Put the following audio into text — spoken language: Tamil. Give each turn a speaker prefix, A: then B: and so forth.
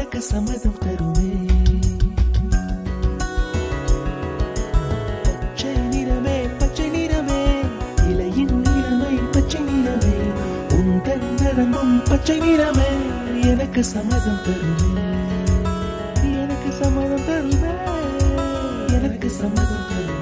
A: எனக்கு சம்மதம் தருமே. பச்சை நிறமே பச்சை நிறமே, இலையின் நிறமை பச்சை நிறமே, உந்தன் நரம்பும் பச்சை நிறமே, எனக்கு சம்மதம் தருமே, எனக்கு சம்மதம் தருமே, எனக்கு சம்மதம் தருமே.